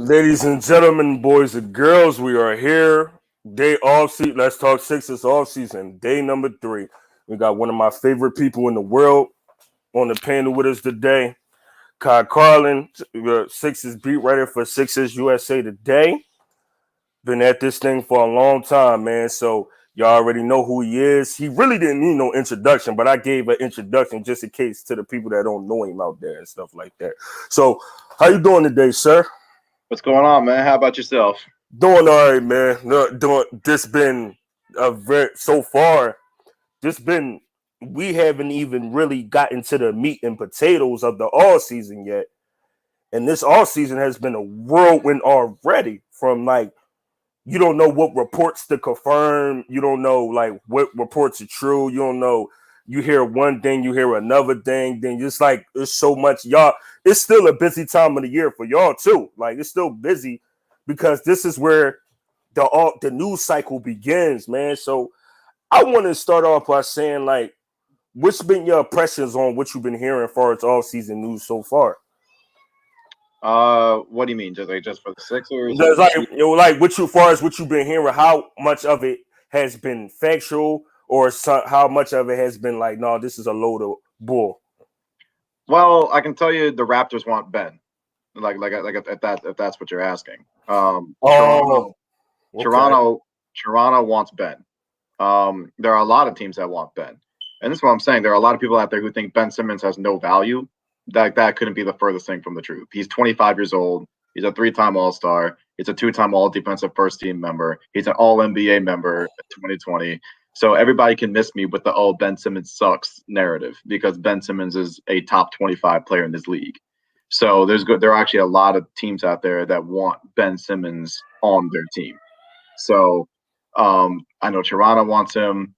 Ladies and gentlemen, boys and girls, we are here. Day off season. Let's talk Sixers off season. Day number 3. We got one of my favorite people in the world on the panel with us today. Carlin, Sixers beat writer for Sixers USA Today. Been at this thing for a long time, man. So y'all already know who he is. He really didn't need no introduction, but I gave an introduction just in case to the people that don't know him out there and stuff like that. So, how you doing today, sir? What's going on, man? How about yourself? Doing all right, man. Doing this been a very so far. This been we haven't even really gotten to the meat and potatoes of the all season yet, and this all season has been a whirlwind already. From like you don't know what reports to confirm, you don't know like what reports are true, you don't know. You hear one thing, you hear another thing. Then just like it's so much, y'all. It's still a busy time of the year for y'all too. Like it's still busy because this is where the news cycle begins, man. So I want to start off by saying, like, what's been your impressions on what you've been hearing as far as all season news so far? What do you mean? Just for the Sixers? There's like, like what you, as far as what you've been hearing, how much of it has been factual, or how much of it has been like, no, this is a load of bull. Well, I can tell you the Raptors want Ben. Like if that's what you're asking. Oh, okay. Toronto wants Ben. There are a lot of teams that want Ben, and this is what I'm saying. There are a lot of people out there who think Ben Simmons has no value. That couldn't be the furthest thing from the truth. He's 25 years old. He's a 3-time All-Star. He's a 2-time All-Defensive First Team member. He's an All-NBA member in 2020. So everybody can miss me with the Ben Simmons sucks narrative because Ben Simmons is a top 25 player in this league. So there are actually a lot of teams out there that want Ben Simmons on their team. So I know Toronto wants him.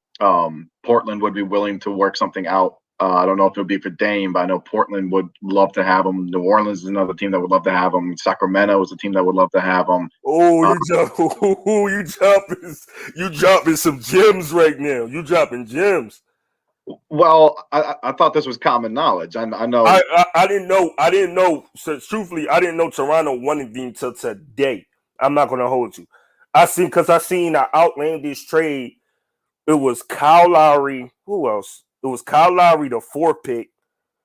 Portland would be willing to work something out. I don't know if it would be for Dame, but I know Portland would love to have him. New Orleans is another team that would love to have him. Sacramento is a team that would love to have him. Oh, you dropping some gems right now. You dropping gems. Well, I thought this was common knowledge. I know. I didn't know. I didn't know. So truthfully, I didn't know Toronto wanted him until today. I'm not gonna hold you. I seen an outlandish trade. It was Kyle Lowry. Who else? It was Kyle Lowry, the 4th pick,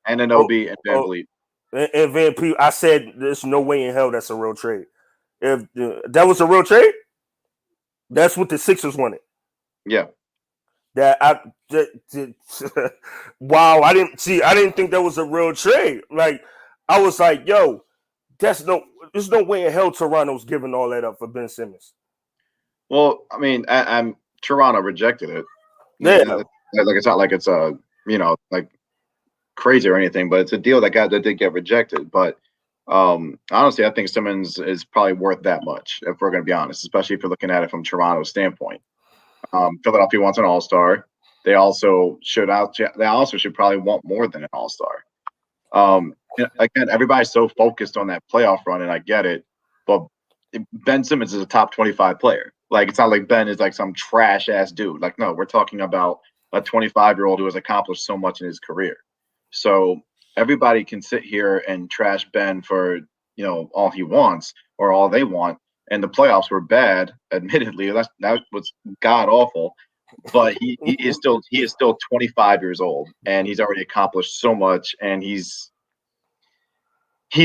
and an OB and Van Vliet. And Van Vliet. I said, "There's no way in hell that's a real trade. If that was a real trade, that's what the Sixers wanted." Yeah. Wow, I didn't think that was a real trade. Like I was like, yo, there's no way in hell Toronto's giving all that up for Ben Simmons. Well, I mean, I'm Toronto rejected it. Yeah. Like it's not like it's like crazy or anything, but it's a deal that did get rejected. But honestly, I think Simmons is probably worth that much if we're going to be honest, especially if you're looking at it from Toronto's standpoint. Philadelphia wants an all-star. They also should probably want more than an all-star. Again, everybody's so focused on that playoff run, and I get it, but Ben Simmons is a top 25 player. Like it's not like Ben is like some trash ass dude. Like no, we're talking about a 25-year-old who has accomplished so much in his career. So everybody can sit here and trash Ben for all he wants or all they want. And the playoffs were bad, admittedly. That was god awful. But he is still 25 years old, and he's already accomplished so much. And he's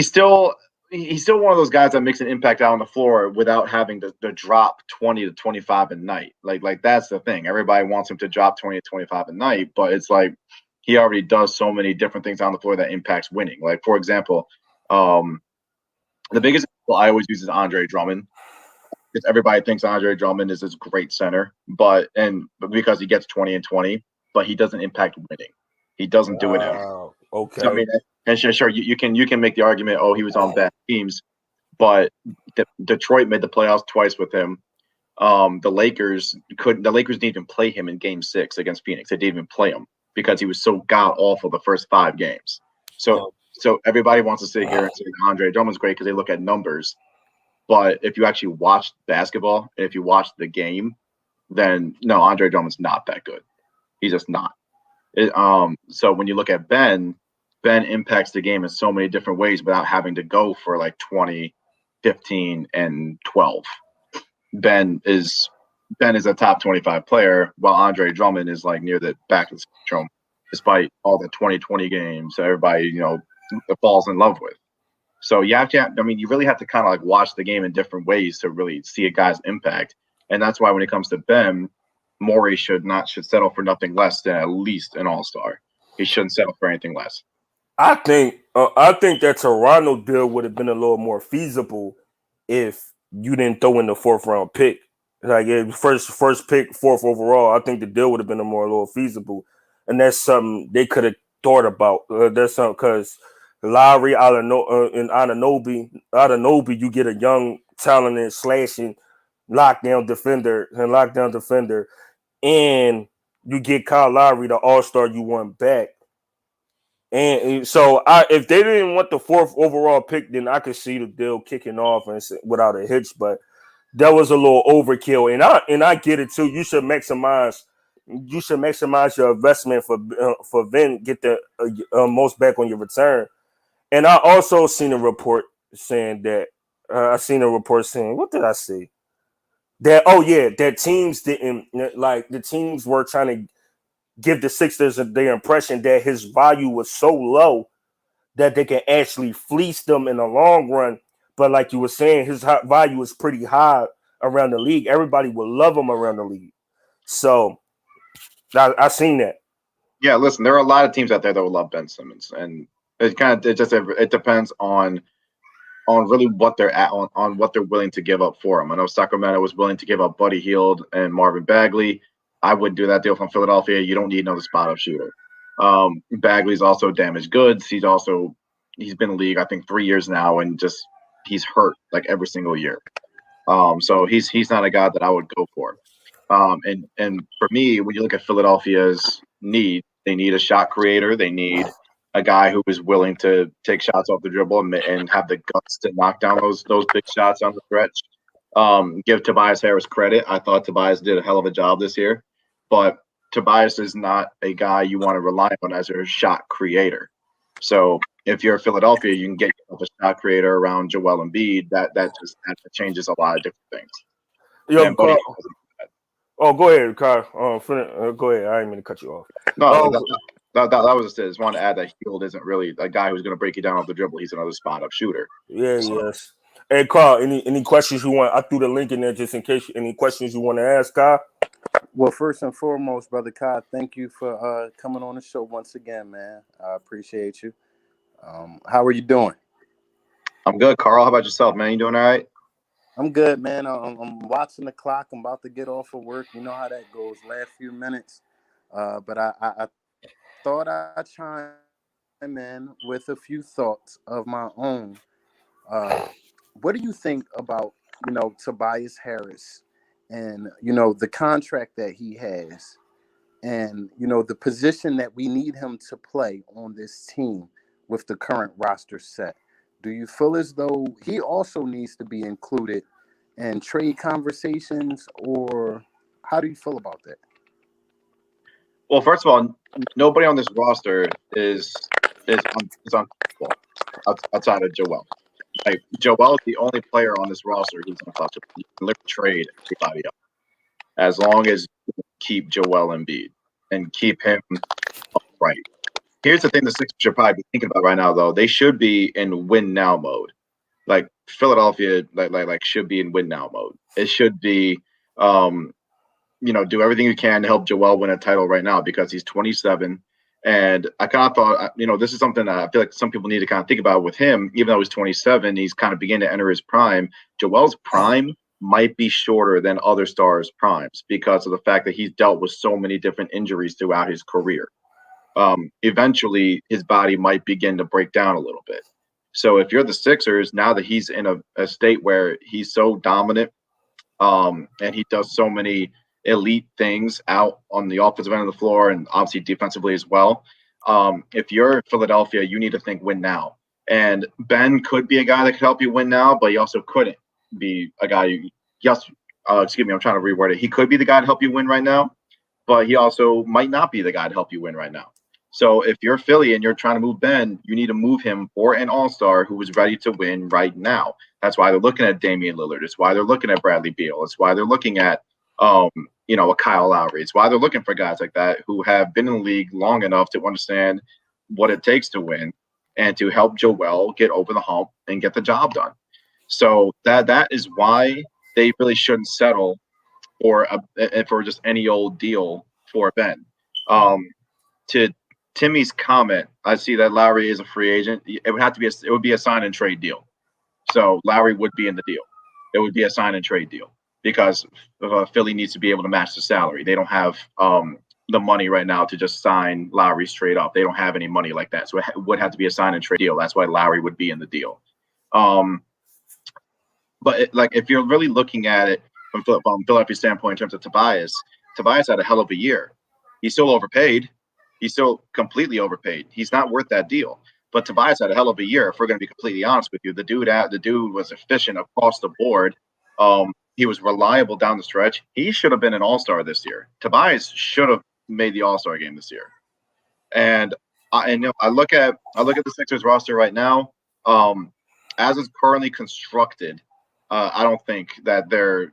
still one of those guys that makes an impact out on the floor without having to drop 20 to 25 a night. Like that's the thing. Everybody wants him to drop 20 to 25 a night, but it's like he already does so many different things on the floor that impacts winning. Like for example, the biggest example I always use is Andre Drummond. Because everybody thinks Andre Drummond is this great center, but because he gets 20 and 20, but he doesn't impact winning. He doesn't do it. Okay. So, I mean, and sure, you can make the argument, he was on bad teams, but Detroit made the playoffs twice with him. The Lakers didn't even play him in Game 6 against Phoenix. They didn't even play him because he was so god awful the first 5 games. So everybody wants to sit here and say Andre Drummond's great because they look at numbers. But if you actually watch basketball, and if you watch the game, then no, Andre Drummond's not that good. He's just not. So when you look at Ben impacts the game in so many different ways without having to go for like 20 15 and 12. Ben is a top 25 player, while Andre Drummond is like near the back of the spectrum, despite all the 2020 games everybody falls in love with. So you have to, I mean, you really have to kind of like watch the game in different ways to really see a guy's impact. And that's why when it comes to Ben, Morey should settle for nothing less than at least an all-star. He shouldn't settle for anything less. I think that Toronto deal would have been a little more feasible if you didn't throw in the 4th-round pick. Like first pick, 4th overall. I think the deal would have been a little feasible, and that's something they could have thought about. That's something because Lowry, and Anunoby, you get a young, talented, slashing lockdown defender, and you get Kyle Lowry, the all-star you want back. And so, if they didn't want the 4th overall pick, then I could see the deal kicking off and without a hitch. But that was a little overkill, and I get it too. You should maximize your investment for then get the most back on your return. And I also seen a report saying that what did I see? That teams didn't like the teams were trying to give the Sixers the impression that his value was so low that they can actually fleece them in the long run. But like you were saying, his value is pretty high around the league. Everybody would love him around the league. So I seen that. Yeah, listen, there are a lot of teams out there that would love Ben Simmons, and it depends on really what they're at on what they're willing to give up for him. I know Sacramento was willing to give up Buddy Hield and Marvin Bagley. I wouldn't do that deal from Philadelphia. You don't need another spot up shooter. Bagley's also damaged goods. He's been in the league, I think, 3 years now, and just he's hurt like every single year. So he's not a guy that I would go for. And for me, when you look at Philadelphia's need, they need a shot creator. They need a guy who is willing to take shots off the dribble and have the guts to knock down those big shots on the stretch. Give Tobias Harris credit. I thought Tobias did a hell of a job this year, but Tobias is not a guy you want to rely on as a shot creator. So if you're Philadelphia, you can get yourself a shot creator around Joel Embiid. That changes a lot of different things. Yo, go ahead, Carl. Go ahead. I didn't mean to cut you off. No, that was just it. I just want to add that Hield isn't really a guy who's going to break you down off the dribble. He's another spot-up shooter. Yes. Hey, Carl, any questions you want? I threw the link in there just in case. Any questions you want to ask, Carl? Well, first and foremost, Brother Kai, thank you for coming on the show once again, man. I appreciate you. How are you doing? I'm good, Carl. How about yourself, man? You doing all right? I'm good, man. I'm watching the clock. I'm about to get off of work. You know how that goes, last few minutes. But I thought I'd chime in with a few thoughts of my own. What do you think about, Tobias Harris and, the contract that he has and, the position that we need him to play on this team with the current roster set? Do you feel as though he also needs to be included in trade conversations, or how do you feel about that? Well, first of all, nobody on this roster is untouchable outside of Joel. Like, Joel is the only player on this roster who's untouchable. You can literally trade everybody else as long as you keep Joel Embiid and keep him upright. Here's the thing the Sixers should probably be thinking about right now, though. They should be in win now mode. Like Philadelphia, like should be in win now mode. It should be, do everything you can to help Joel win a title right now because he's 27. And I kind of thought, this is something that I feel like some people need to kind of think about with him. Even though he's 27, he's kind of beginning to enter his prime. Joel's prime might be shorter than other stars' primes because of the fact that he's dealt with so many different injuries throughout his career. Eventually his body might begin to break down a little bit. So if you're the Sixers, now that he's in a state where he's so dominant and he does so many elite things out on the offensive end of the floor and obviously defensively as well, if you're Philadelphia, you need to think win now. And Ben could be a guy that could help you win now, but he also couldn't be a guy. I'm trying to reword it. He could be the guy to help you win right now, but he also might not be the guy to help you win right now. So if you're Philly and you're trying to move Ben, you need to move him for an all-star who is ready to win right now. That's why they're looking at Damian Lillard. It's why they're looking at Bradley Beal. It's why they're looking at a Kyle Lowry. It's why they're looking for guys like that who have been in the league long enough to understand what it takes to win and to help Joel get over the hump and get the job done. So that is why they really shouldn't settle for just any old deal for Ben. To Timmy's comment, I see that Lowry is a free agent. It would be a sign and trade deal. So Lowry would be in the deal. It would be a sign and trade deal because Philly needs to be able to match the salary. They don't have the money right now to just sign Lowry straight up. They don't have any money like that. So it would have to be a sign and trade deal. That's why Lowry would be in the deal. But if you're really looking at it from Philadelphia's standpoint in terms of Tobias had a hell of a year. He's still overpaid. He's still completely overpaid. He's not worth that deal. But Tobias had a hell of a year. If we're going to be completely honest with you, the dude was efficient across the board. He was reliable down the stretch. He should have been an all-star this year. Tobias should have made the all-star game this year. And I look at the Sixers roster right now. As it's currently constructed, I don't think that they're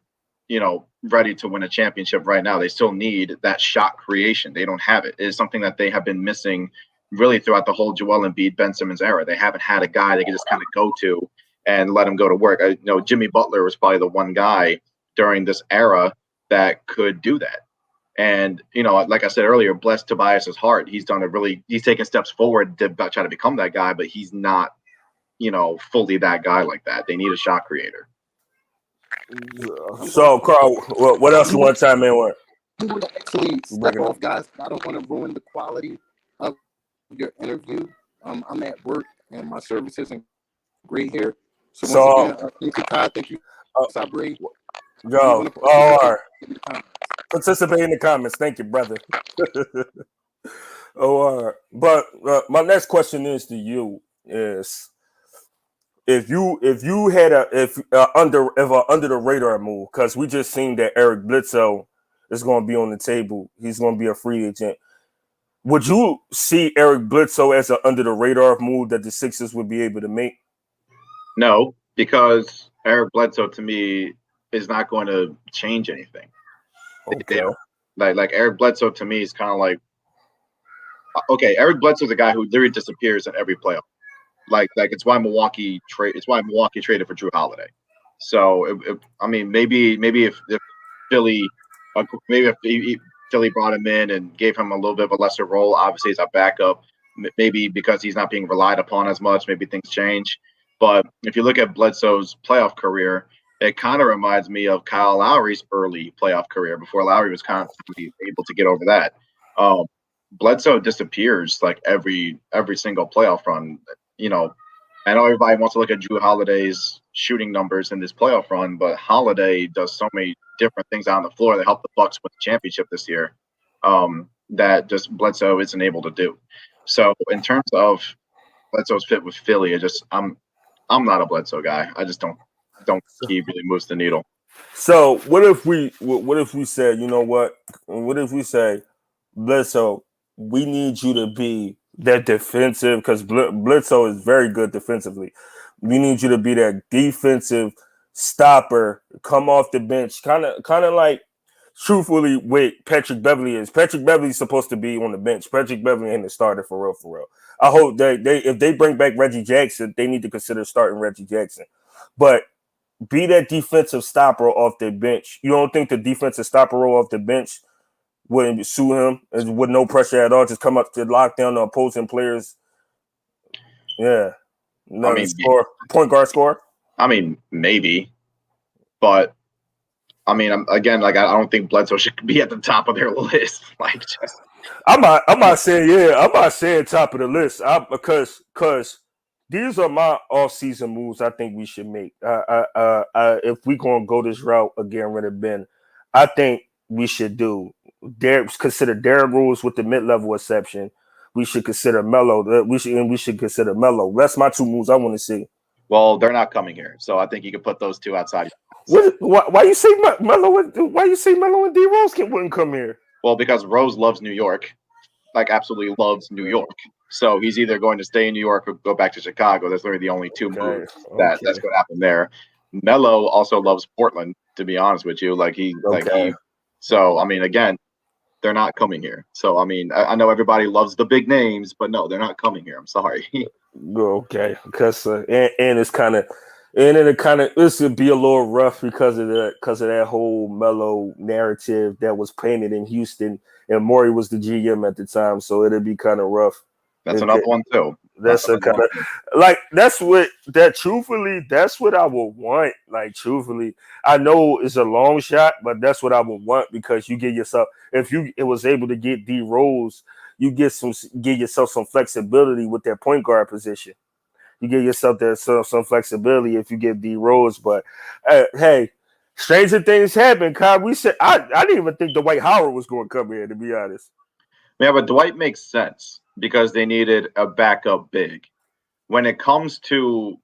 ready to win a championship right now. They still need that shot creation. They don't have it. It is something that they have been missing really throughout the whole Joel Embiid, Ben Simmons era. They haven't had a guy they can just kind of go to and let him go to work. Jimmy Butler was probably the one guy during this era that could do that. And, like I said earlier, bless Tobias's heart. He's taken steps forward to try to become that guy, but he's not, fully that guy like that. They need a shot creator. So, Carl, what else you want to chime in with? Actually, step off, guys. I don't want to ruin the quality of your interview. I'm at work and my service isn't great here. So once again, thank you, Todd. Thank you, Sabri. All right. Participate in the comments. Thank you, brother. All right. But my next question is to you is if you had under the radar move, because we just seen that Eric Bledsoe is going to be on the table. He's going to be a free agent. Would you see Eric Bledsoe as an under the radar move that the Sixers would be able to make? No, because Eric Bledsoe to me is not going to change anything. Okay. Like Eric Bledsoe to me is kind of like, okay, Eric Bledsoe is a guy who literally disappears in every playoff. Like it's why Milwaukee traded for Drew Holiday. So maybe if Philly, if Philly brought him in and gave him a little bit of a lesser role, obviously as a backup, maybe because he's not being relied upon as much, maybe things change. But if you look at Bledsoe's playoff career, it kind of reminds me of Kyle Lowry's early playoff career before Lowry was constantly able to get over that. Bledsoe disappears like every single playoff run. I know everybody wants to look at Drew Holiday's shooting numbers in this playoff run, but Holiday does so many different things out on the floor that helped the Bucks win the championship this year that just Bledsoe isn't able to do. So in terms of Bledsoe's fit with Philly, I'm not a Bledsoe guy. I just don't think he really moves the needle. So what if we said, what if we say, Bledsoe, we need you to be that defensive, because Bledsoe is very good defensively. We need you to be that defensive stopper, come off the bench, kind of like truthfully what Patrick Beverley is. Patrick Beverley's supposed to be on the bench. Patrick Beverley ain't the starter for real. I hope they if they bring back Reggie Jackson, they need to consider starting Reggie Jackson. But be that defensive stopper off the bench. You don't think the defensive stopper role off the bench wouldn't suit him with no pressure at all? Just come up to lock down the opposing players. Yeah. Point guard score. Maybe. But I don't think Bledsoe should be at the top of their list. I'm not saying top of the list. Because these are my off-season moves I think we should make. If we're going to go this route again, rid of Ben, I think we should consider Derrick Rose with the mid-level exception. We should consider Melo. We should consider Melo. That's my two moves I want to see. Well, they're not coming here, so I think you can put those two outside. Why you say Melo? Why you say Melo and D Rose wouldn't come here? Well, because Rose loves New York. like absolutely loves New York. So he's either going to stay in New York or go back to Chicago. That's literally the only two moves that's going to happen there. Melo also loves Portland, to be honest with you. So I mean, again, they're not coming here. So I mean, I know everybody loves the big names, but no, they're not coming here. I'm sorry. Okay, because and it's kind of, and then this would be a little rough because of that whole Melo narrative that was painted in Houston, and Morey was the GM at the time, so it'd be kind of rough. That's another one too. That's a kind of like that's what I would want. Like truthfully, I know it's a long shot, but that's what I would want because you get yourself if it was able to get D Rose, you get yourself some flexibility with that point guard position. You get yourself some flexibility if you get D Rose, but hey. Stranger things happen, Kyle. We said I didn't even think Dwight Howard was going to come here, to be honest. Yeah, but Dwight makes sense because they needed a backup big. When it comes to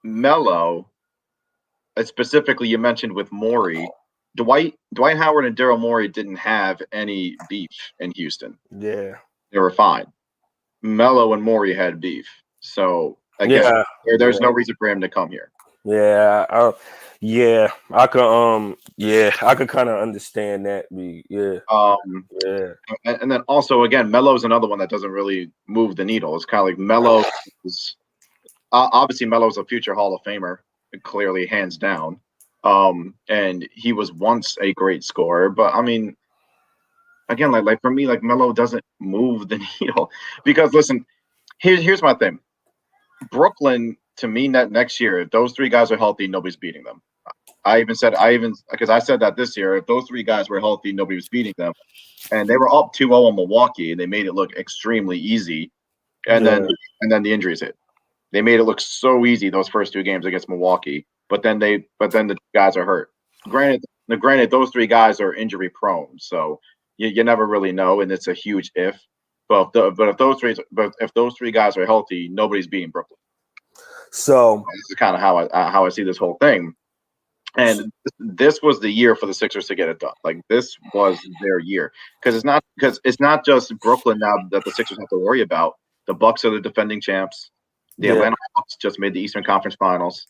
Melo, specifically you mentioned with Morey, Dwight Howard and Daryl Morey didn't have any beef in Houston. Yeah. They were fine. Melo and Morey had beef. So again, there's no reason for him to come here. Yeah, I could kind of understand that. And then also again, Melo's another one that doesn't really move the needle. It's kind of like Melo is obviously Melo's a future Hall of Famer, clearly hands down. And he was once a great scorer, but I mean, again, like for me, like Melo doesn't move the needle because listen, here's my thing. Brooklyn, to me, next year, if those three guys are healthy, nobody's beating them. Because I said that this year, if those three guys were healthy, nobody was beating them. And they were up 2-0 on Milwaukee, and they made it look extremely easy. And then the injuries hit. They made it look so easy those first two games against Milwaukee. But then the guys are hurt. Granted, those three guys are injury prone, so you never really know, and it's a huge if. But if those three guys are healthy, nobody's beating Brooklyn. So this is kind of how I see this whole thing. And this was the year for the Sixers to get it done. Like this was their year because it's not just Brooklyn now that the Sixers have to worry about. The Bucks are the defending champs. The Atlanta Hawks just made the Eastern Conference Finals.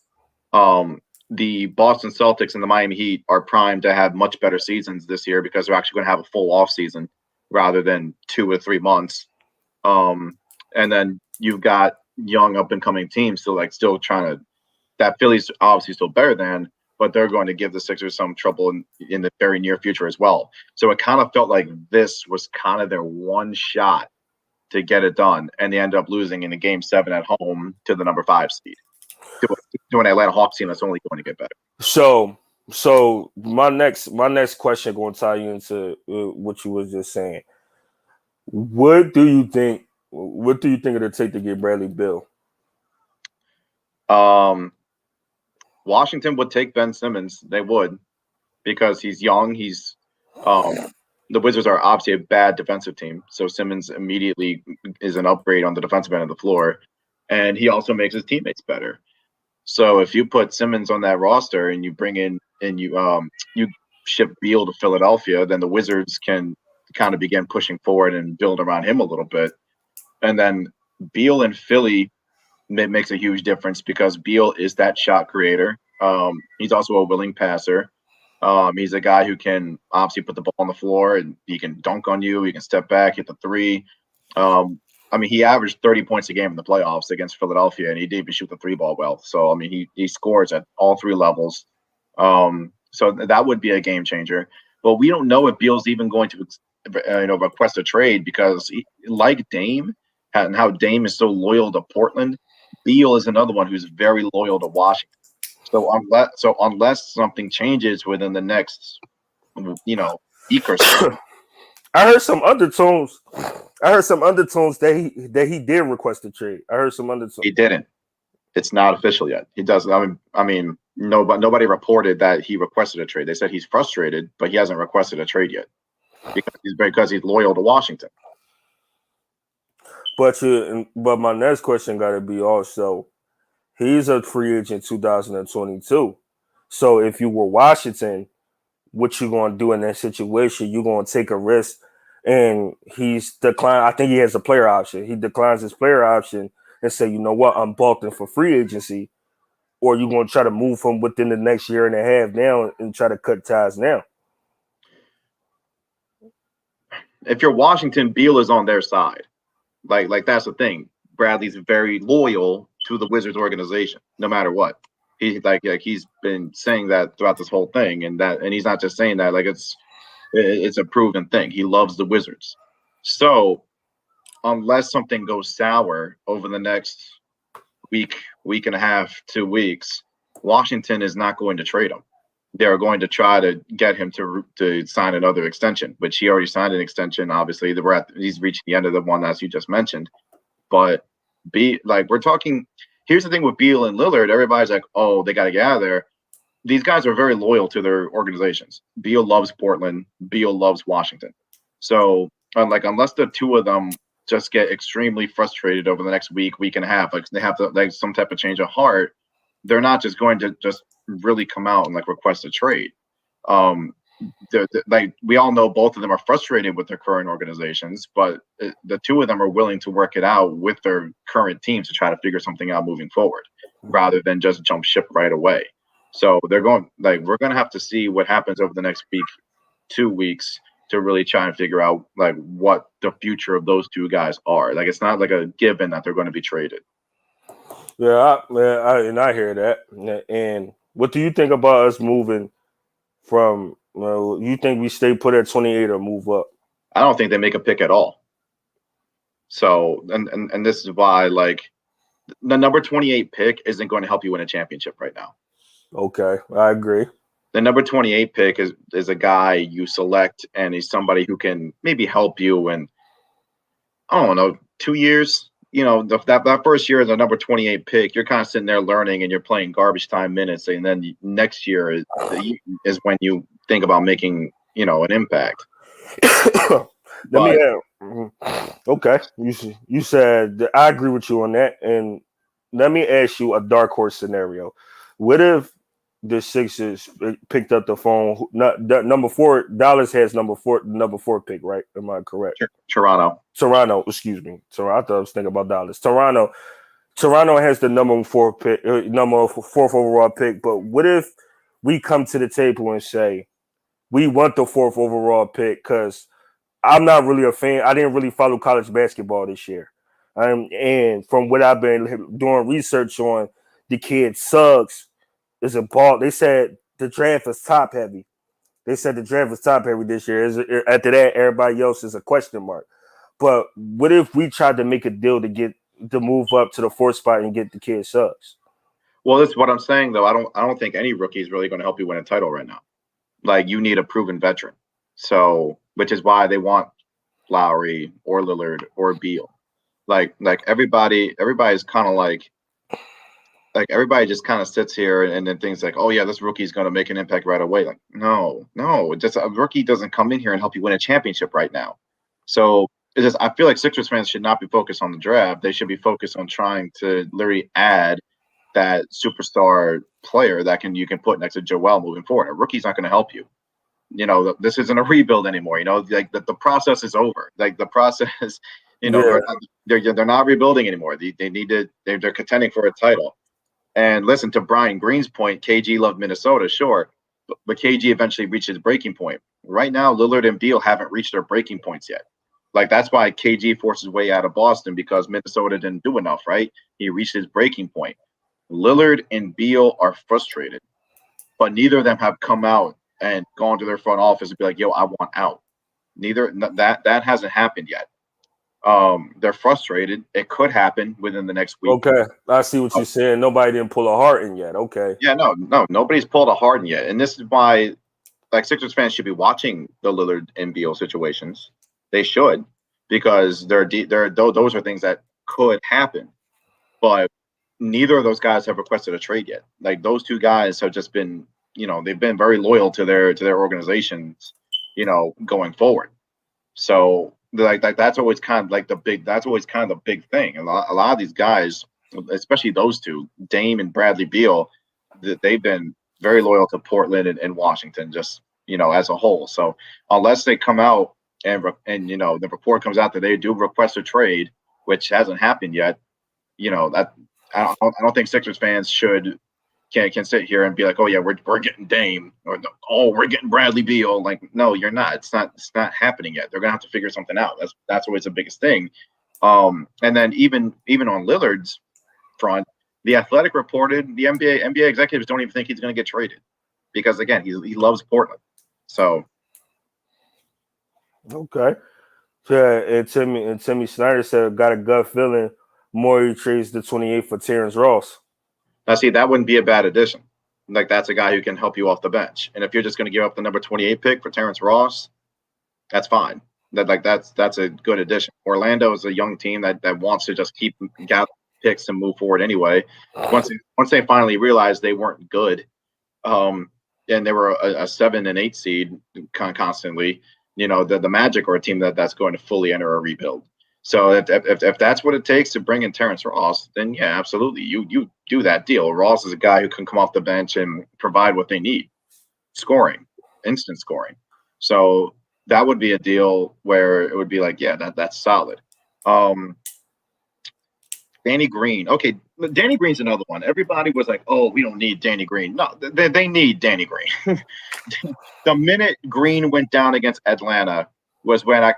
The Boston Celtics and the Miami Heat are primed to have much better seasons this year because they're actually going to have a full offseason rather than 2 or 3 months. And then you've got young up and coming teams still trying to. That Philly's obviously still better than, but they're going to give the Sixers some trouble in the very near future as well. So it kind of felt like this was kind of their one shot to get it done, and they ended up losing in the Game 7 at home to the number 5 seed, to an Atlanta Hawks team that's only going to get better. So my next question going to tie you into what you was just saying. What do you think it'll take to get Bradley Beal? Washington would take Ben Simmons. They would, because he's young. He's the Wizards are obviously a bad defensive team, so Simmons immediately is an upgrade on the defensive end of the floor, and he also makes his teammates better. So if you put Simmons on that roster and you bring in and you ship Beal to Philadelphia, then the Wizards can kind of begin pushing forward and build around him a little bit. And then Beal in Philly makes a huge difference because Beal is that shot creator. He's also a willing passer. He's a guy who can obviously put the ball on the floor and he can dunk on you. He can step back, hit the three. I mean, he averaged 30 points a game in the playoffs against Philadelphia, and he didn't even shoot the 3 ball well. So, I mean, he scores at all 3 levels. So that would be a game changer. But we don't know if Beal's even going to request a trade because, like Dame, and how Dame is so loyal to Portland, Beal is another one who's very loyal to Washington. So unless something changes within the next, week or so. I heard some undertones that he did request a trade. I heard some undertones. He didn't. It's not official yet. He doesn't. I mean, nobody reported that he requested a trade. They said he's frustrated, but he hasn't requested a trade yet because he's loyal to Washington. But my next question got to be also, he's a free agent 2022. So if you were Washington, what you going to do in that situation? You're going to take a risk and he's declined. I think he has a player option. He declines his player option and say, you know what, I'm bulking for free agency, or you're going to try to move him within the next year and a half now and try to cut ties now. If you're Washington, Beal is on their side. Like that's the thing. Bradley's very loyal to the Wizards organization, no matter what. He's like he's been saying that throughout this whole thing, and he's not just saying that. Like it's a proven thing. He loves the Wizards. So unless something goes sour over the next week and a half, 2 weeks, Washington is not going to trade him. They're going to try to get him to sign another extension, which he already signed an extension. Obviously, he's reached the end of the one as you just mentioned. But we're talking. Here's the thing with Beal and Lillard. Everybody's like, oh, they got to get out of there. These guys are very loyal to their organizations. Beal loves Portland. Beal loves Washington. So, unless the two of them just get extremely frustrated over the next week and a half, like they have to some type of change of heart, they're not just going to just really come out and request a trade. We all know both of them are frustrated with their current organizations, but the two of them are willing to work it out with their current teams to try to figure something out moving forward, rather than just jump ship right away. So we're going to have to see what happens over the next week, 2 weeks, to really try and figure out what the future of those two guys are. It's not a given that they're going to be traded. Yeah, I hear that. And what do you think about us moving from? You think we stay put at 28 or move up? I don't think they make a pick at all. So, and this is why the number 28 pick isn't going to help you win a championship right now. Okay, I agree. The number 28 pick is a guy you select, and he's somebody who can maybe help you in, I don't know, 2 years. That first year as a number 28 pick, you're kind of sitting there learning and you're playing garbage time minutes. And then next year is when you think about making, an impact. Okay. You said, I agree with you on that. And let me ask you a dark horse scenario. What if the Sixers picked up the phone? Number 4, Dallas has number 4 pick, right? Am I correct? Toronto, excuse me. I thought I was thinking about Dallas. Toronto has the number 4 pick, number 4th overall pick. But what if we come to the table and say we want the 4th overall pick? Because I'm not really a fan. I didn't really follow college basketball this year, and from what I've been doing research on, the kid Suggs is a ball. They said the draft is top heavy. This year. After that, everybody else is a question mark. But what if we tried to make a deal to move up to the 4th spot and get the kid Suggs? Well, that's what I'm saying, though. I don't think any rookie is really going to help you win a title right now. You need a proven veteran. So, which is why they want Lowry or Lillard or Beal. Everybody's kind of everybody just kind of sits here and then thinks oh yeah, this rookie is going to make an impact right away. No, just a rookie doesn't come in here and help you win a championship right now. So I feel like Sixers fans should not be focused on the draft. They should be focused on trying to literally add that superstar player that you can put next to Joel moving forward. A rookie's not going to help you. This isn't a rebuild anymore. The process is over. The process, they're not rebuilding anymore. They're contending for a title. And listen, to Brian Green's point, KG loved Minnesota, sure, but KG eventually reached his breaking point. Right now, Lillard and Beal haven't reached their breaking points yet. That's why KG forced his way out of Boston, because Minnesota didn't do enough, right? He reached his breaking point. Lillard and Beal are frustrated, but neither of them have come out and gone to their front office and be like, yo, I want out. That hasn't happened yet. They're frustrated. It could happen within the next week. Okay, I see what you're saying. Nobody didn't pull a Harden yet. Okay. Yeah, no, nobody's pulled a Harden yet, and this is why, Sixers fans should be watching the Lillard and Beal situations. They should, because those are things that could happen, but neither of those guys have requested a trade yet. Those two guys have just been, they've been very loyal to their organizations, going forward. So that's always kind of the big thing. A lot of these guys, especially those two, Dame and Bradley Beal, they've been very loyal to Portland and Washington, just as a whole. So unless they come out and the report comes out that they do request a trade, which hasn't happened yet. That I don't think Sixers fans can sit here and be like, oh yeah, we're getting Dame, or oh, we're getting Bradley Beal. Like, no, you're not. It's not happening yet. They're gonna have to figure something out. That's always the biggest thing. And then even on Lillard's front, the Athletic reported the NBA executives don't even think he's going to get traded because again he loves Portland. So Okay. Yeah, and Timmy Snyder said got a gut feeling Morey trades the 28 for Terrence Ross. now see that wouldn't be a bad addition. Like that's a guy who can help you off the bench. And if you're just going to give up the number 28 pick for Terrence Ross, that's fine. That's a good addition. Orlando is a young team that wants to just keep gathering picks and move forward anyway. Once they finally realized they weren't good, and they were a 7 and 8 seed constantly, the Magic are a team that's going to fully enter a rebuild. So if that's what it takes to bring in Terrence Ross, then yeah, absolutely, you do that deal. Ross is a guy who can come off the bench and provide what they need, scoring, instant scoring. So that would be a deal where it would be like, yeah, that's solid. Danny Green. Okay, Danny Green's another one. Everybody was like, oh, we don't need Danny Green. No, they need Danny Green. The minute Green went down against Atlanta was when I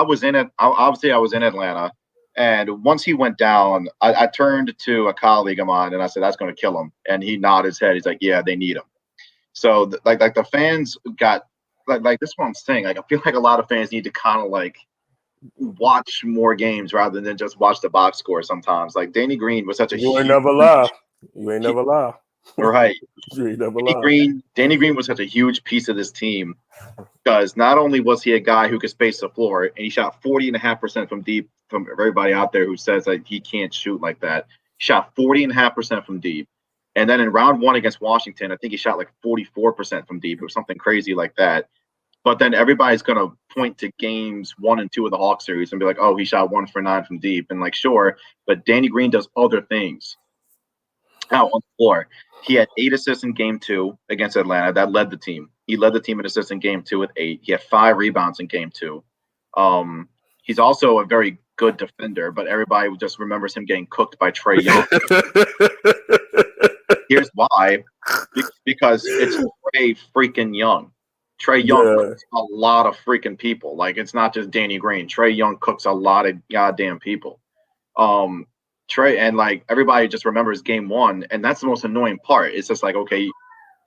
was in it. Obviously, I was in Atlanta, and once he went down, I turned to a colleague of mine and I said, "That's going to kill him." And he nodded his head. He's like, "Yeah, they need him." So like the fans got like this is what I'm saying. Like I feel like a lot of fans need to kind of like watch more games rather than just watch the box score sometimes. Like Danny Green was such a You ain't never lie. You ain't never lie. Right. You ain't never Danny lie. Danny Green was such a huge piece of this team because not only was he a guy who could space the floor, and he shot 40.5% from deep, from everybody out there who says that he can't shoot like that. He shot 40.5% from deep. And then in round one against Washington, I think he shot like 44% from deep or something crazy like that. But then everybody's going to point to games 1 and 2 of the Hawks series and be like, oh, he shot 1 for 9 from deep. And like, sure, but Danny Green does other things out on the floor. He had 8 assists in game 2 against Atlanta. That led the team. He led the team in assists in game 2 with 8. He had 5 rebounds in game 2. He's also a very good defender, but everybody just remembers him getting cooked by Trae Young. Here's why. Because it's Trae freaking Young. Trae Young cooks a lot of freaking people. Like, it's not just Danny Green. Trae Young cooks a lot of goddamn people. Trae, and like everybody just remembers game 1, and that's the most annoying part. It's just like, okay,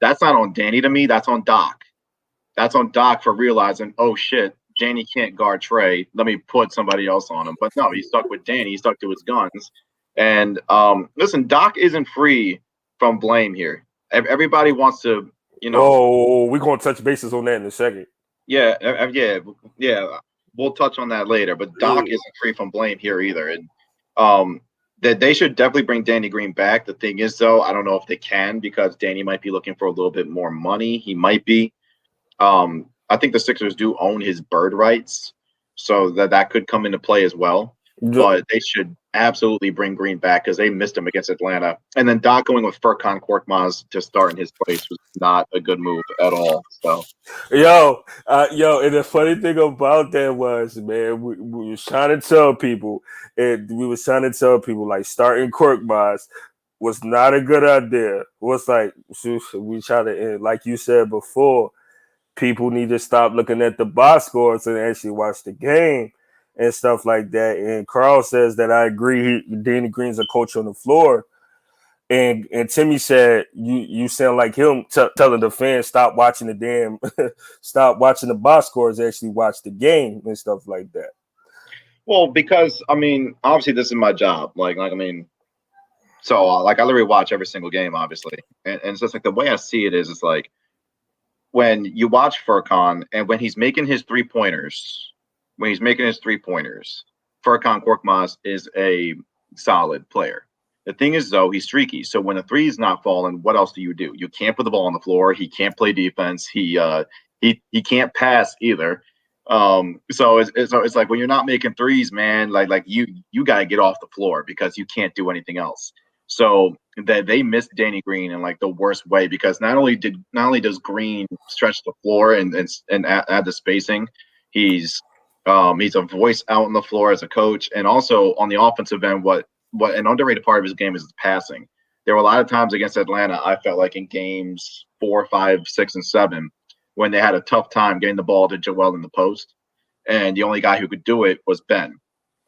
that's not on Danny to me. That's on Doc. That's on Doc for realizing, oh shit, Danny can't guard Trae. Let me put somebody else on him. But no, he's stuck with Danny. He's stuck to his guns. And listen, Doc isn't free from blame here. Everybody wants to, Oh, we're gonna touch bases on that in a second. Yeah. We'll touch on that later. But Doc isn't free from blame here either. And that they should definitely bring Danny Green back. The thing is, though, I don't know if they can because Danny might be looking for a little bit more money. He might be. I think the Sixers do own his bird rights, so that could come into play as well. But they should absolutely bring Green back because they missed him against Atlanta. And then Doc going with Furkan Korkmaz to start in his place was not a good move at all. So, and the funny thing about that was, man, we was trying to tell people, like starting Korkmaz was not a good idea. It was like we try to, like you said before, people need to stop looking at the box scores and actually watch the game and stuff like that. And Carl says that I agree. Danny Green's a coach on the floor. And Timmy said you sound like him telling the fans stop watching stop watching the box scores, actually watch the game and stuff like that. Well, because I mean, obviously this is my job. So I literally watch every single game, obviously, and it's just like the way I see it is, it's like when you watch Furkan and when he's making his 3-pointers. Furkan Korkmaz is a solid player. The thing is, though, he's streaky. So when a 3 is not falling, what else do? You can't put the ball on the floor. He can't play defense. He can't pass either. So it's like when you're not making 3s, man, like you gotta get off the floor because you can't do anything else. So that they missed Danny Green in like the worst way because not only does Green stretch the floor and add the spacing, He's a voice out on the floor as a coach, and also on the offensive end. What an underrated part of his game is his passing. There were a lot of times against Atlanta, I felt like in games 4, 5, 6, and 7, when they had a tough time getting the ball to Joel in the post, and the only guy who could do it was Ben.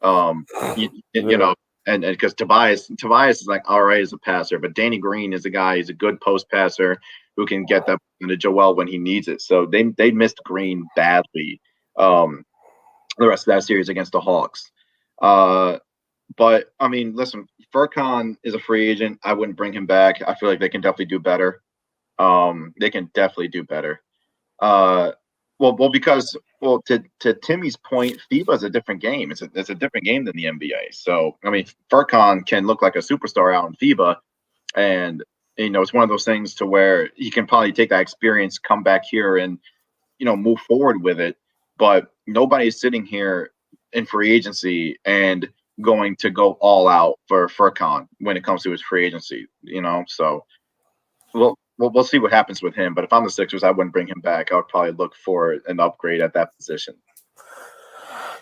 You know, and because Tobias is like all right as a passer, but Danny Green is a guy. He's a good post passer who can get that into Joel when he needs it. So they missed Green badly. The rest of that series against the Hawks. But I mean, listen, Furkan is a free agent. I wouldn't bring him back. I feel like they can definitely do better. They can definitely do better. Because to Timmy's point, FIBA is a different game. It's a different game than the NBA. So I mean, Furkan can look like a superstar out in FIBA, and it's one of those things to where he can probably take that experience, come back here, and move forward with it. But nobody is sitting here in free agency and going to go all out for Furkan when it comes to his free agency. So we'll see what happens with him. But if I'm the Sixers, I wouldn't bring him back. I would probably look for an upgrade at that position.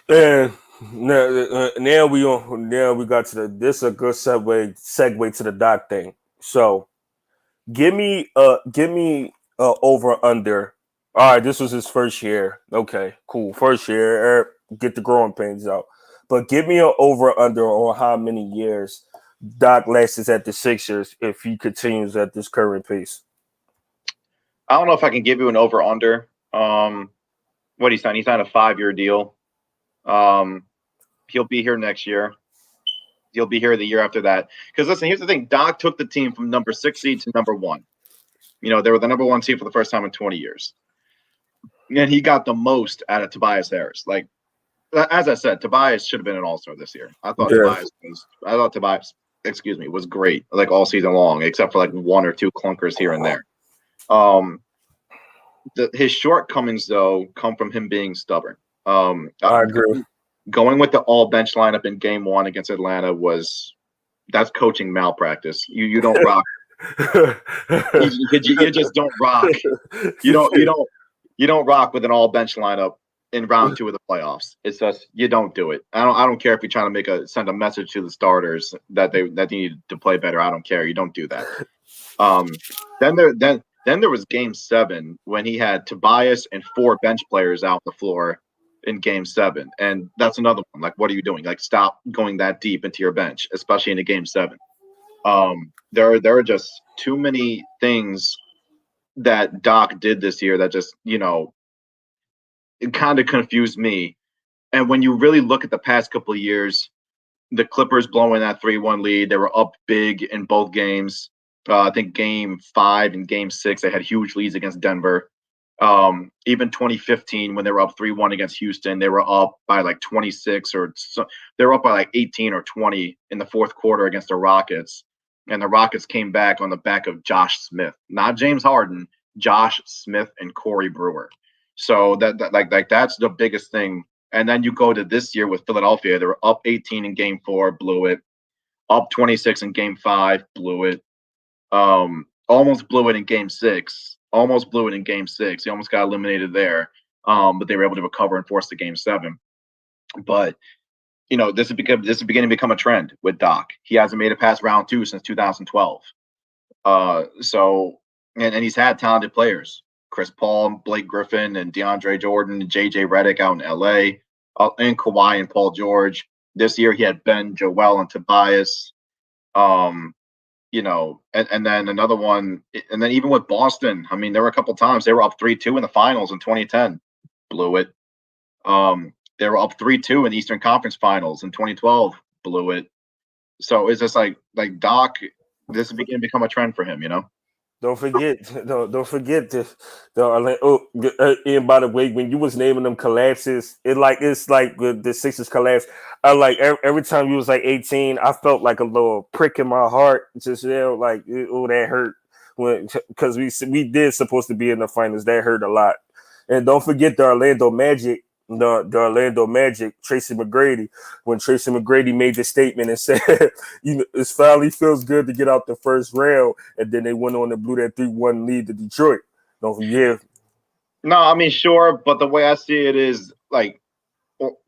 And now we got to this is a good segue to the Doc thing. So give me over under. All right, this was his first year. Okay, cool. First year, get the growing pains out. But give me an over under on how many years Doc lasts at the Sixers if he continues at this current pace. I don't know if I can give you an over under. What he signed? He signed a 5-year deal. He'll be here next year. He'll be here the year after that. Because listen, here's the thing: Doc took the team from number 6 seed to number 1. They were the number 1 seed for the first time in 20 years, and he got the most out of Tobias Harris. Like, as I said, Tobias should have been an all-star this year. I thought Tobias was great, like all season long, except for like 1 or 2 clunkers here and there. His shortcomings though come from him being stubborn. I agree. Going with the all bench lineup in game 1 against Atlanta that's coaching malpractice. You don't rock. you just don't rock. You don't rock with an all bench lineup in round 2 of the playoffs. It's just you don't do it. I don't care if you're trying to send a message to the starters that they need to play better. I don't care. You don't do that. Then there was game 7 when he had Tobias and 4 bench players out the floor in game 7. And that's another one. Like, what are you doing? Like, stop going that deep into your bench, especially in a game 7. There are just too many things that Doc did this year that just, it kind of confused me. And when you really look at the past couple of years, the Clippers blowing that 3-1 lead, they were up big in both games. I think game 5 and game 6, they had huge leads against Denver. Even 2015, when they were up 3-1 against Houston, they were up by like 26 or so. They were up by like 18 or 20 in the fourth quarter against the Rockets. And the Rockets came back on the back of Josh Smith, not James Harden, Josh Smith and Corey Brewer. So that's the biggest thing. And then you go to this year with Philadelphia, they were up 18 in game 4, blew it. Up 26 in game 5, blew it. Almost blew it in game 6. He almost got eliminated there. But they were able to recover and force the game 7. But this is beginning to become a trend with Doc. He hasn't made it past round 2 since 2012. And he's had talented players: Chris Paul, Blake Griffin, and DeAndre Jordan, and JJ Redick out in LA, and Kawhi and Paul George. This year he had Ben, Joel, and Tobias. And then another one, and then even with Boston, I mean, there were a couple times they were up 3-2 in the finals in 2010, blew it. They were up 3-2 in the Eastern Conference Finals in 2012, blew it. So it's just like Doc, this is beginning to become a trend for him, Don't forget this. And by the way, when you was naming them collapses, it's like the Sixers collapse. I like every time you was like 18, I felt like a little prick in my heart. Just that hurt because we did supposed to be in the finals. That hurt a lot. And don't forget the Orlando Magic. The Orlando Magic, Tracy McGrady, when Tracy McGrady made the statement and said, it finally feels good to get out the first round, and then they went on and blew that 3-1 lead to Detroit. Don't forget. No, I mean, sure, but the way I see it is, like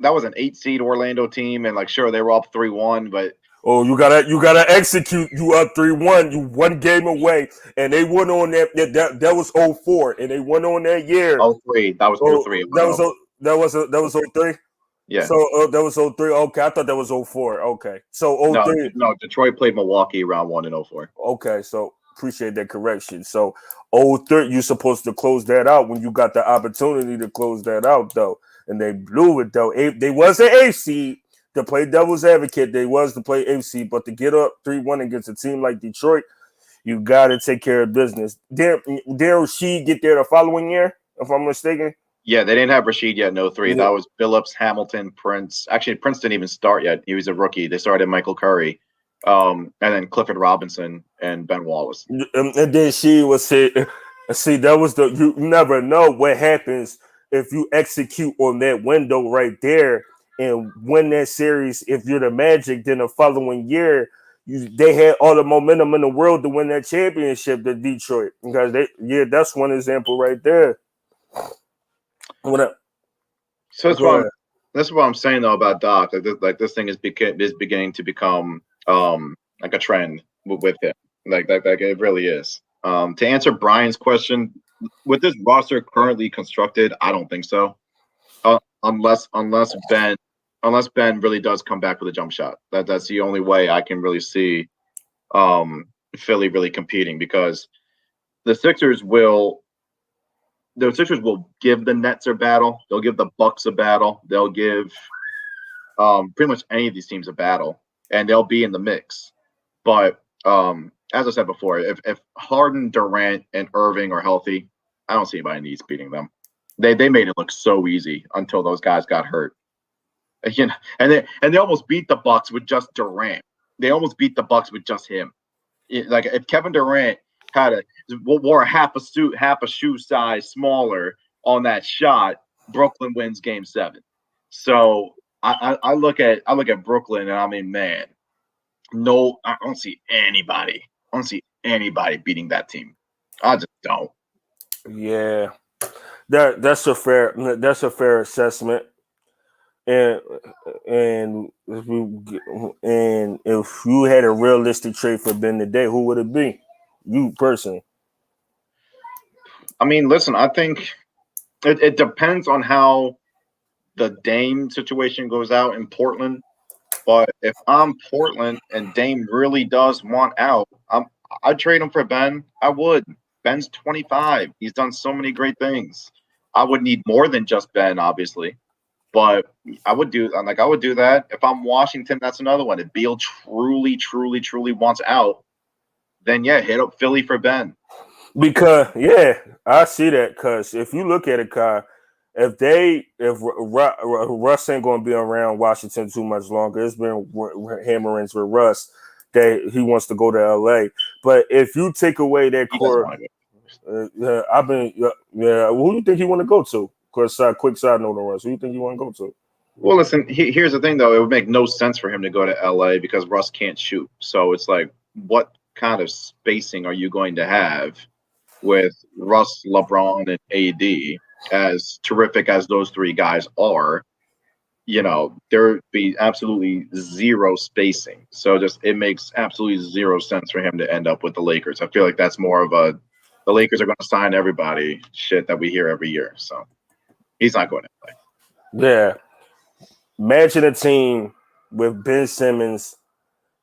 that was an 8 seed Orlando team, and like sure they were up 3-1, but Oh, you gotta execute. You up 3-1. You one game away, and they went on that was 04, and they went on that year. 03, that was Oh, 03. that was 03. Yeah. So that was 03. Okay, I thought that was 04. Okay, so No, 03. no, Detroit played Milwaukee round 1 in 04. Okay, so appreciate that correction. So 03, you're supposed to close that out when you got the opportunity to close that out, though, and they blew it though. They was an 8 seed to play devil's advocate. They was to play 8 seed, but to get up 3-1 against a team like Detroit, you got to take care of business. Did she get there the following year, if I'm mistaken? Yeah, they didn't have Rashid yet in 03. Yeah. That was Billups, Hamilton, Prince. Actually, Prince didn't even start yet. He was a rookie. They started Michael Curry, and then Clifford Robinson and Ben Wallace. And then she was say, see, that was you never know what happens if you execute on that window right there and win that series. If you're the Magic, then the following year, they had all the momentum in the world to win that championship to Detroit. Because that's one example right there. So that's what I'm saying though about Doc. This thing is beginning to become like a trend with him. Like it really is. To answer Brian's question, with this roster currently constructed, I don't think so. Unless Ben really does come back with a jump shot. That's the only way I can really see Philly really competing, because the Sixers will give the Nets a battle. They'll give the Bucks a battle. They'll give pretty much any of these teams a battle, and they'll be in the mix. But as I said before, if Harden, Durant, and Irving are healthy, I don't see anybody in the East beating them. They made it look so easy until those guys got hurt. You know, and they almost beat the Bucks with just Durant. They almost beat the Bucks with just him. Like if Kevin Durant wore a half a shoe size smaller on that shot, Brooklyn wins Game 7. So I look at Brooklyn, and I mean, man, no, I don't see anybody. I don't see anybody beating that team. I just don't. Yeah, that's a fair assessment. And if you had a realistic trade for Ben today, who would it be? You personally? I mean, listen, I think it depends on how the Dame situation goes out in Portland. But if I'm Portland and Dame really does want out, I'd trade him for Ben. I would. Ben's 25. He's done so many great things. I would need more than just Ben, obviously. But I would do that. If I'm Washington, that's another one. If Beal truly wants out, then yeah, hit up Philly for Ben. Because I see that. Because if you look at it, Kai, if Russ ain't going to be around Washington too much longer, it's been hammerings with Russ that he wants to go to LA. But if you take away that core, who do you think he want to go to? Quick side note on Russ. Who do you think you want to go to? Well, listen, here's the thing, though. It would make no sense for him to go to LA because Russ can't shoot. So it's like, what kind of spacing are you going to have with Russ, LeBron, and AD? As terrific as those three guys are, you know, there would be absolutely zero spacing. So it makes absolutely zero sense for him to end up with the Lakers. I feel like that's more of the Lakers are going to sign everybody shit that we hear every year. So he's not going to play. Yeah. Imagine a team with Ben Simmons.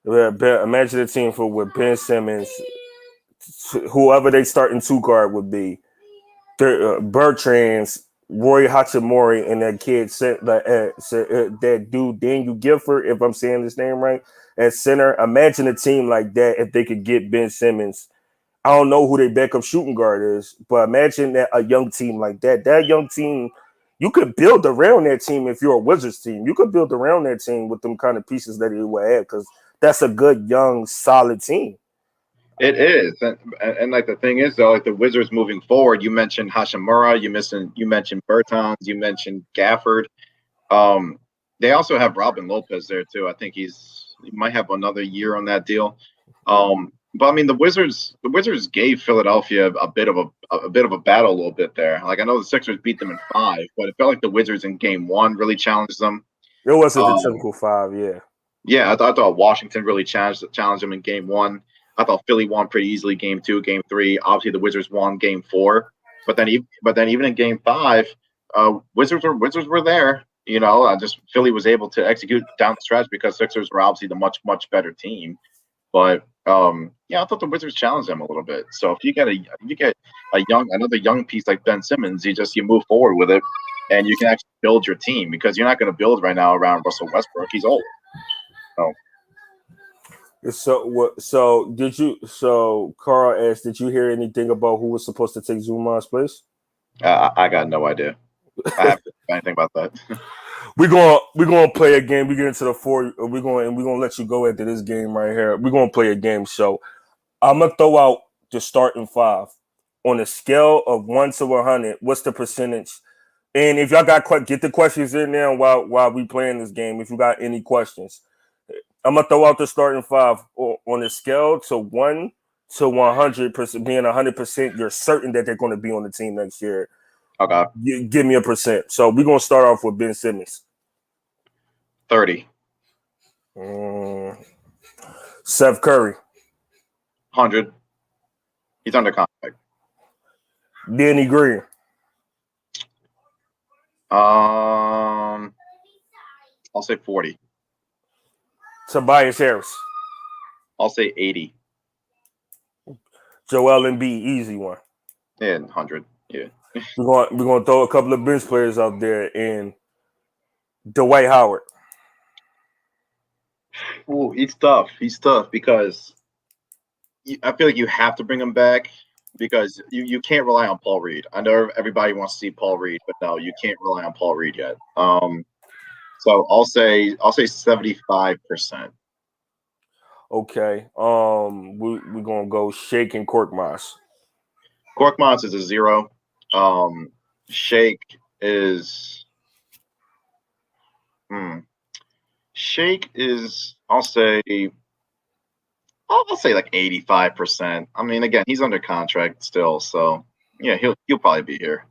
Imagine a team with Ben Simmons, whoever they starting two guard would be. Bertrand's, Roy Hachimura, and that kid that dude Daniel Gifford, if I'm saying his name right, at center. Imagine a team like that if they could get Ben Simmons. I don't know who their backup shooting guard is, but imagine that a young team like that. That young team, you could build around that team if you're a Wizards team. You could build around that team with them kind of pieces that he would have, because that's a good, young, solid team. It is, and like the thing is though, like the Wizards moving forward, you mentioned Hachimura, you mentioned Bertans, you mentioned Gafford. They also have Robin Lopez there too. I think he might have another year on that deal. But I mean, the Wizards gave Philadelphia a bit of a battle a little bit there. Like I know the Sixers beat them in 5, but it felt like the Wizards in Game 1 really challenged them. It wasn't the Um, typical 5, yeah. yeah, I thought Washington really challenged them in Game 1. I thought Philly won pretty easily Game 2, Game 3. Obviously, the Wizards won Game 4, but then even in Game 5, Wizards were there. Just Philly was able to execute down the stretch because Sixers were obviously the much better team. But yeah, I thought the Wizards challenged them a little bit. So if you get another young piece like Ben Simmons, you move forward with it, and you can actually build your team because you're not going to build right now around Russell Westbrook. He's old. So So what? So did you? So Carl asked, did you hear anything about who was supposed to take Zuma's place? I got no idea. I haven't heard anything about that. We're gonna play a game. We get into the 4. We're gonna let you go after this game right here. We're gonna play a game. So I'm gonna throw out the starting 5 on a scale of 1 to 100. What's the percentage? And if y'all got get the questions in there while we playing this game. If you got any questions, I'm gonna throw out the starting 5 on a scale to 1 to 100%, being 100%. You're certain that they're going to be on the team next year. Okay. Give me a percent. So we're gonna start off with Ben Simmons. 30. Seth Curry. 100. He's under contract. Danny Green. I'll say 40. Tobias Harris. I'll say 80. Joel Embiid, easy one. Yeah, 100. Yeah. We're gonna throw a couple of bench players out there in Dwight Howard. Ooh, he's tough. He's tough because I feel like you have to bring him back because you can't rely on Paul Reed. I know everybody wants to see Paul Reed, but no, you can't rely on Paul Reed yet. So I'll say 75%. Okay. We're gonna go Shake and Korkmaz. Korkmaz is a 0. Shake is Shake is I'll say like 85%. I mean, again, he's under contract still, so yeah, he'll probably be here.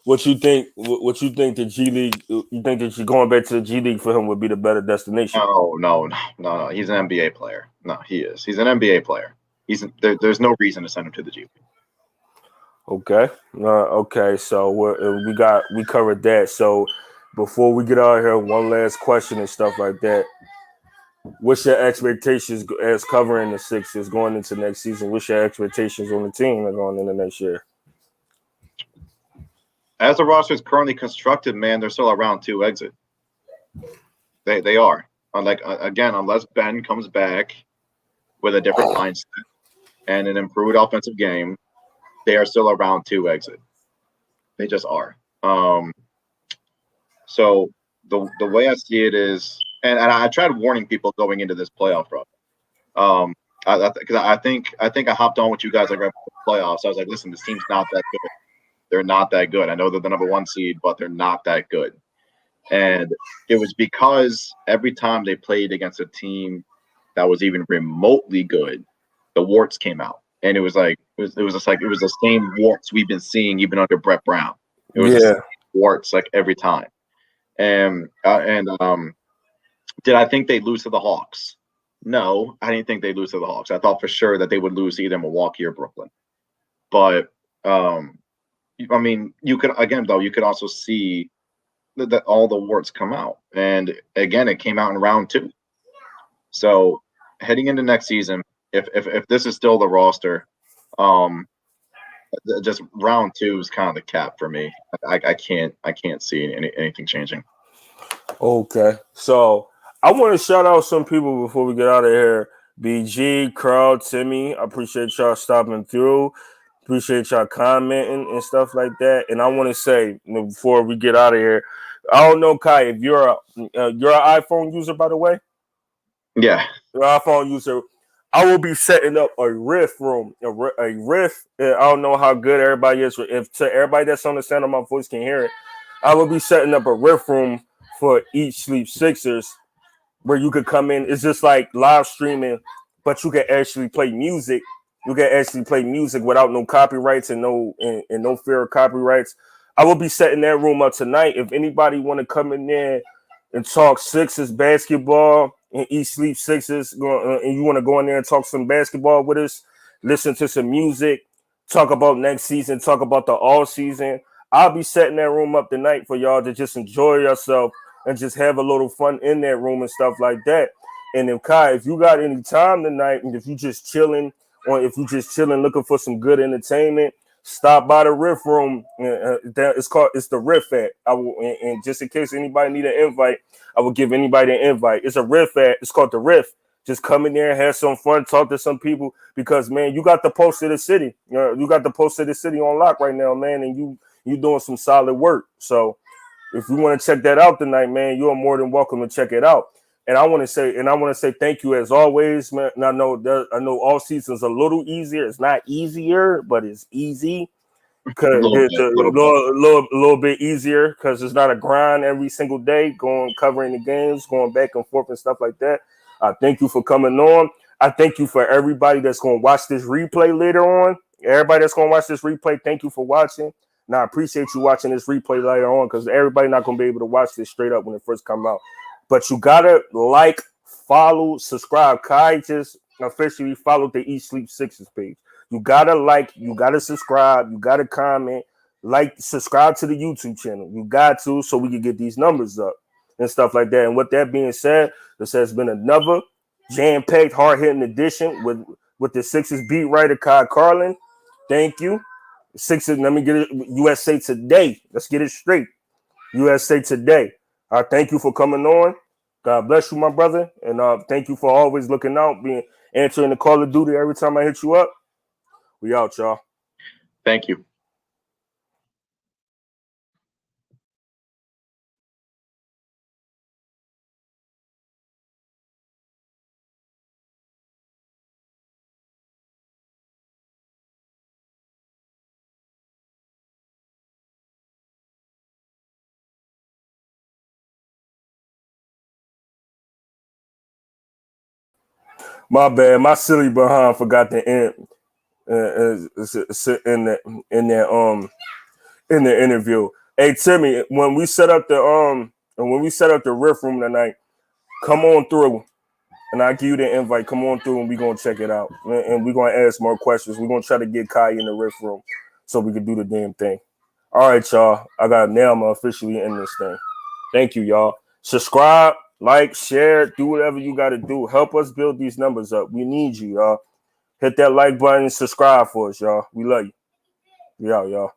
What you think? What you think the G League? You think that going back to the G League for him would be the better destination? No. He's an NBA player. No, he is. He's an NBA player. There's no reason to send him to the G League. Okay. Okay. So we covered that. So before we get out of here, one last question and stuff like that. What's your expectations as covering the Sixers going into next season? What's your expectations on the team going into next year? As the roster is currently constructed, man, they're still a round 2 exit. They are. Again, unless Ben comes back with a different mindset and an improved offensive game, they are still a round 2 exit. They just are. So the way I see it is, and I tried warning people going into this playoff run. Because I think I hopped on with you guys right before the playoffs. I was like, listen, this team's not that good. They're not that good. I know they're the number 1 seed, but they're not that good. And it was because every time they played against a team that was even remotely good, the warts came out. And it was the same warts we've been seeing even under Brett Brown. It was the same warts like every time. And did I think they'd lose to the Hawks? No, I didn't think they'd lose to the Hawks. I thought for sure that they would lose to either Milwaukee or Brooklyn. But I mean, you could also see that all the warts come out. And again, it came out in round 2. So heading into next season, if this is still the roster, just round 2 is kind of the cap for me. I can't see anything changing. Okay. So I want to shout out some people before we get out of here. BG, Carl, Timmy, I appreciate y'all stopping through. Appreciate y'all commenting and stuff like that. And I want to say before we get out of here, I don't know, Kai, if you're an iPhone user, by the way. Yeah, you're an iPhone user. I will be setting up a Riff room, a Riff. I don't know how good everybody is. If to everybody that's on the sound of my voice can hear it, I will be setting up a Riff room for Eat Sleep Sixers, where you could come in. It's just like live streaming, but you can actually play music. You can actually play music without no copyrights and no fear of copyrights. I will be setting that room up tonight. If anybody want to come in there and talk Sixers basketball and eat sleep Sixers, and you want to go in there and talk some basketball with us, listen to some music, talk about next season, talk about the all season. I'll be setting that room up tonight for y'all to just enjoy yourself and just have a little fun in that room and stuff like that. And if Kai, if you got any time tonight, and if you just chilling, or if you just chilling looking for some good entertainment, stop by the Riff Room. It's the Riff at. And just in case anybody need an invite, I will give anybody an invite. It's a Riff at. It's called the Riff. Just come in there, have some fun, talk to some people, because man, you got the Post of the City. You got the Post of the City on lock right now, man, and you doing some solid work. So if you want to check that out tonight, man, you are more than welcome to check it out. And I want to say thank you as always, man. And I know all season's a little easier. It's not easier, but it's easy because it's a little bit easier because it's not a grind every single day covering the games, going back and forth and stuff like that. I thank you for coming on. I thank you for everybody that's going to watch this replay later on. Everybody that's going to watch this replay, thank you for watching. Now I appreciate you watching this replay later on because everybody not going to be able to watch this straight up when it first come out. But you gotta like, follow, subscribe. Kai just officially followed the Eat Sleep Sixers page. You gotta like, you gotta subscribe, you gotta comment, like, subscribe to the YouTube channel. You got to, so we can get these numbers up and stuff like that. And with that being said, this has been another jam-packed, hard-hitting edition with the Sixers beat writer Kai Carlin. Thank you. Sixers, let me get it. USA Today. Let's get it straight. USA Today. Thank you for coming on. God bless you, my brother. And thank you for always looking out, answering the Call of Duty every time I hit you up. We out, y'all. Thank you. My bad. My silly behind forgot to end in the interview. Hey Timmy, when we set up the riff room tonight, come on through. And I'll give you the invite. Come on through and we're going to check it out. And we're going to ask more questions. We're going to try to get Kai in the riff room so we can do the damn thing. All right, y'all. I got now I'm officially in this thing. Thank you, y'all. Subscribe, like, share, do whatever you got to do. Help us build these numbers up. We need you, y'all. Hit that like button, subscribe for us, y'all. We love you. We out, y'all.